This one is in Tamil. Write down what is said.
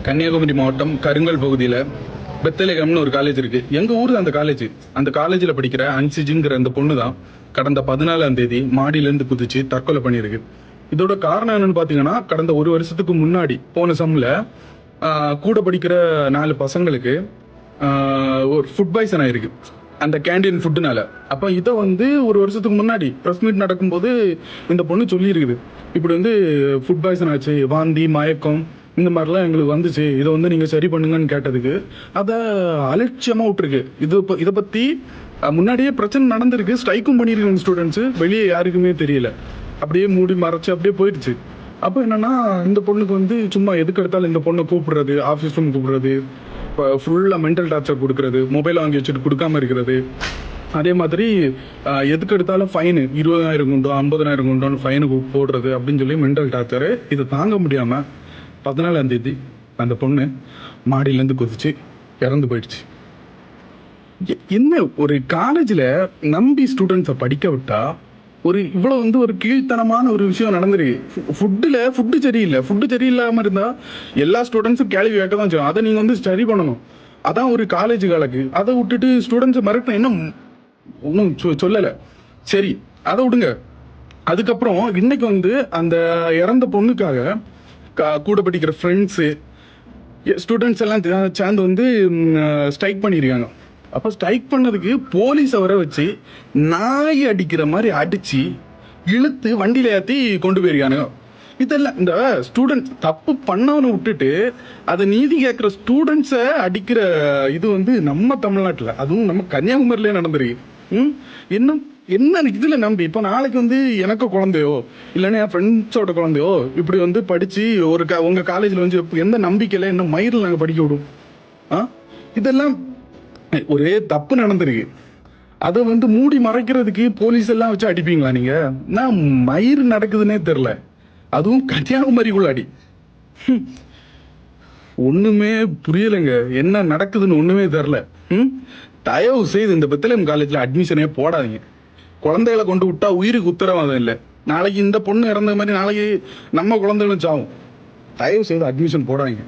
கன்னியாகுமரி மாவட்டம் கருங்கல் பகுதியில் பெத்தலேகம்னு ஒரு காலேஜ் இருக்கு. எங்க ஊர் அந்த காலேஜ். அந்த காலேஜில் படிக்கிற அன்சிஜுங்கிற அந்த பொண்ணு தான் கடந்த 14ஆம் தேதி மாடியிலேருந்து குதிச்சு தற்கொலை பண்ணியிருக்கு. இதோட காரணம் என்னன்னு பார்த்தீங்கன்னா, கடந்த ஒரு வருஷத்துக்கு முன்னாடி போன சம்மில் கூட படிக்கிற 4 பசங்களுக்கு ஒரு ஃபுட் பாய்சன் ஆயிருக்கு அந்த கேண்டீன் ஃபுட்டுனால. அப்போ இதை வந்து ஒரு வருஷத்துக்கு முன்னாடி ப்ரெஸ் மீட் நடக்கும்போது இந்த பொண்ணு சொல்லியிருக்குது, இப்படி வந்து ஃபுட் பாய்சன் ஆச்சு, வாந்தி மயக்கம் இந்த மாதிரிலாம் எங்களுக்கு வந்துச்சு, இதை வந்து நீங்கள் சரி பண்ணுங்கன்னு கேட்டதுக்கு அதை அலட்சியமாக விட்டுருக்கு. இதை பற்றி முன்னாடியே பிரச்சனை நடந்திருக்கு, ஸ்ட்ரைக்கும் பண்ணியிருக்காங்க ஸ்டூடெண்ட்ஸு, வெளியே யாருக்குமே தெரியல, அப்படியே மூடி மறைச்சு அப்படியே போயிடுச்சு. அப்போ என்னன்னா, இந்த பொண்ணுக்கு வந்து சும்மா எதுக்கு எடுத்தாலும் இந்த பொண்ணை கூப்பிடுறது, ஆஃபீஸ் ரூம் கூப்பிடுறது, இப்போ ஃபுல்லாக மென்டல் டார்ச்சர் கொடுக்குறது, மொபைல் வாங்கி வச்சுட்டு கொடுக்காம இருக்கிறது. அதே மாதிரி எதுக்கு எடுத்தாலும் ஃபைனு 20,000 கொண்டோ 50,000 கொண்டோன்னு ஃபைனு போடுறது அப்படின்னு சொல்லி மென்டல் டார்ச்சரு. இதை தாங்க முடியாமல் 14ஆம் தேதி அந்த பொண்ணு மாடியிலேருந்து குதிச்சு இறந்து போயிடுச்சு. என்ன ஒரு காலேஜில் நம்பி ஸ்டூடெண்ட்ஸை படிக்க விட்டா ஒரு இவ்வளோ வந்து ஒரு கீழ்த்தனமான ஒரு விஷயம் நடந்துருக்கு. ஃபுட்டு சரியில்லை, ஃபுட்டு சரியில்லாமல் இருந்தால் எல்லா ஸ்டூடெண்ட்ஸும் கேள்வி கேட்க தான் செய்யும். அதை நீங்கள் வந்து ஸ்டடி பண்ணணும், அதான் ஒரு காலேஜ் காலக்கு. அதை விட்டுட்டு ஸ்டூடெண்ட்ஸை மிரட்ட இன்னும் ஒன்றும் சொல்லலை. சரி, அதை விடுங்க. அதுக்கப்புறம் இன்னைக்கு வந்து அந்த இறந்த பொண்ணுக்காக கூட படிக்கிற ஃப்ரெண்ட்ஸு ஸ்டூடெண்ட்ஸ் எல்லாம் சேர்ந்து வந்து ஸ்ட்ரைக் பண்ணியிருக்காங்க. அப்போ ஸ்ட்ரைக் பண்ணதுக்கு போலீஸை வர வச்சு நாய் அடிக்கிற மாதிரி அடித்து இழுத்து வண்டியில் ஏற்றி கொண்டு போயிருக்காங்க. இதெல்லாம் இந்த ஸ்டூடெண்ட்ஸ் தப்பு பண்ணவனை விட்டுட்டு அதை நீதி கேட்குற ஸ்டூடெண்ட்ஸை அடிக்கிற இது வந்து நம்ம தமிழ்நாட்டில், அதுவும் நம்ம கன்னியாகுமரியிலே நடந்துருக்கு. இன்னும் என்ன இதில் நம்பி இப்போ நாளைக்கு வந்து எனக்கு குழந்தையோ இல்லைன்னா என் ஃப்ரெண்ட்ஸோட குழந்தையோ இப்படி வந்து படித்து ஒரு உங்கள் காலேஜில் வந்து எந்த நம்பிக்கையில் என்ன மயிரில் நாங்கள் படிக்க விடும்? இதெல்லாம் ஒரே தப்பு நடந்திருக்கு, அதை வந்து மூடி மறைக்கிறதுக்கு போலீஸ் எல்லாம் வச்சு அடிப்பீங்களா நீங்கள்? நான் மயிர் நடக்குதுன்னே தெரில, அதுவும் கன்னியாகுமரிக்குள்ள அடி. ஒன்றுமே புரியலைங்க, என்ன நடக்குதுன்னு ஒன்றுமே தெரில. தயவு செய்து இந்த பெத்தலேகம் காலேஜில் அட்மிஷனே போடாதீங்க. குழந்தைகளை கொண்டு விட்டா உயிருக்கு உத்தரவாதம் இல்லை. நாளைக்கு இந்த பொண்ணு இறந்த மாதிரி நாளைக்கு நம்ம குழந்தைகளும் சாவும். தயவு செய்து அட்மிஷன் போடாதீங்க.